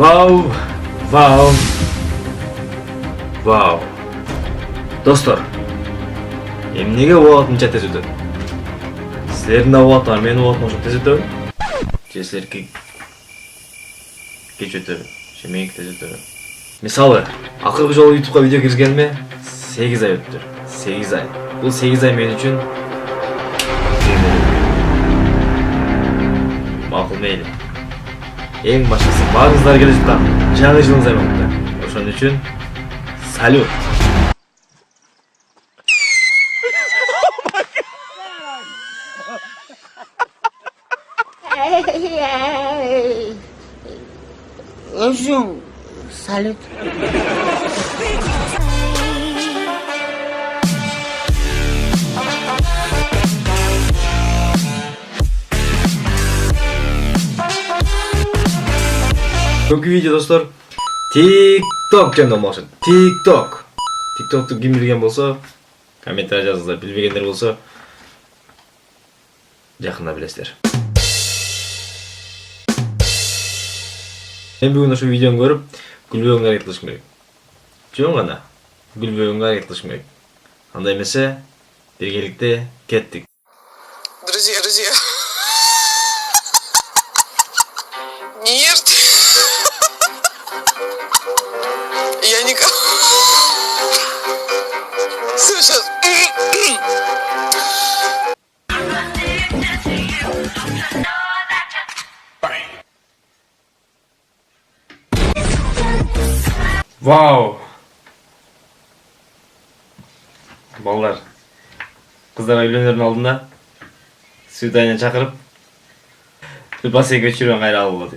Вау, вау, вау. Достор, эмнеге убагытынча тез өтөт? Силердин убагытыңар менин убагытыма окшоп тез өтөбү? Же силердики кеч өтөбү? Же меники тез өтөбү? Мисалы, акыркы жолу YouTube'га видео киргизгениме 8 ай өттү. 8 ай. Бул 8 ай мен үчүн макул мейли. Эң башкысы баарыңыздар келе жаткан жаңы жылыңыз аймакта. Ошон үчүн салют. Özüm, salut. Бүгүнкү видео достор TikTok жөнүндө болмокчу. TikToкту ким билген болсо, комментарий жазыңыздар. Билбегендер болсо, жакында билесиздер. Мен бүгүн ошо видеону көрүп, күлбөгөнгө аракет кылышым керек. Жөн гана күлбөгөнгө аракет кылышым керек. Андай эмесе, биргеликте кеттик. Друзья, нет, я никого. Сейчас. Вау! Балдар, кыздарға үйлөнөрдүн алдында свидание чакырып, бассейнге өчүргөн кайра алып болот.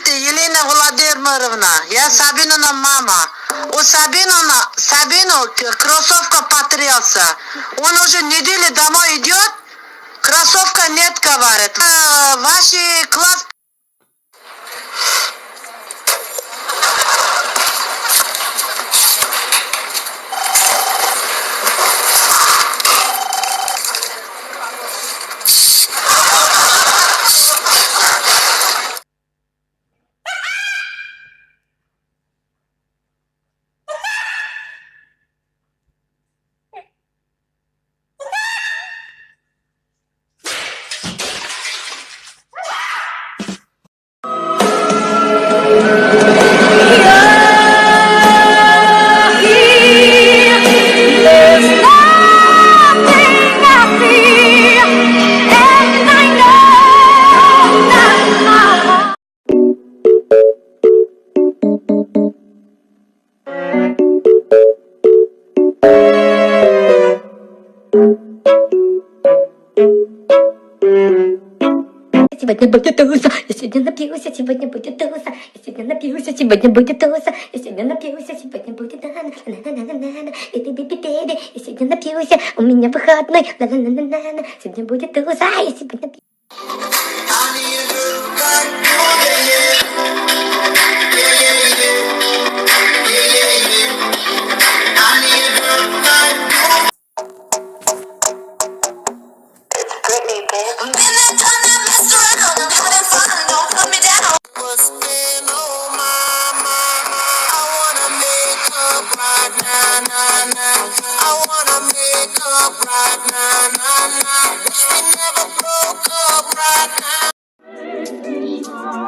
Елена Владимировна, я Сабинина мама. У Сабину кроссовка потрясся. Он уже неделю домой идет, кроссовка нет, говорит. Ваш класс... Сегодня будет туса, я сегодня напьюсь, сегодня будет туса, я сегодня напьюсь, сегодня будет туса, я сегодня напьюсь, сегодня будет на-на-на-на-на-на, и я сегодня напьюсь, у меня выходной, на-на-на-на-на, сегодня будет туса, я сегодня напьюсь.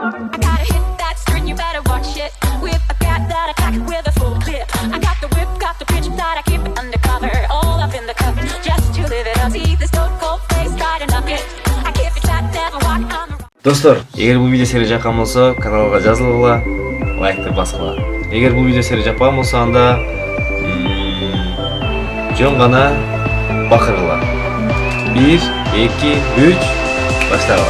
I gotta hit that string, you better watch it. Whip a cat that attack with a full clip. I got the whip, got the bitch that I keep it undercover. All up in the cup, just to live it up. See this stone cold face, try to knock it. I keep it tight, never walk on the road. Достор, эгер бул видео серия жаккан болсо, каналга жазылгыла, лайкты баскыла. Эгер бул видео серия жакпаган болсо, анда жөн гана бакыргыла. 1, 2, 3 баштагыла.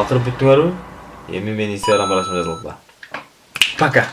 Бакырып бүттүңөрбү? Эми мени Instagram барачыма жазылгыла. Пока.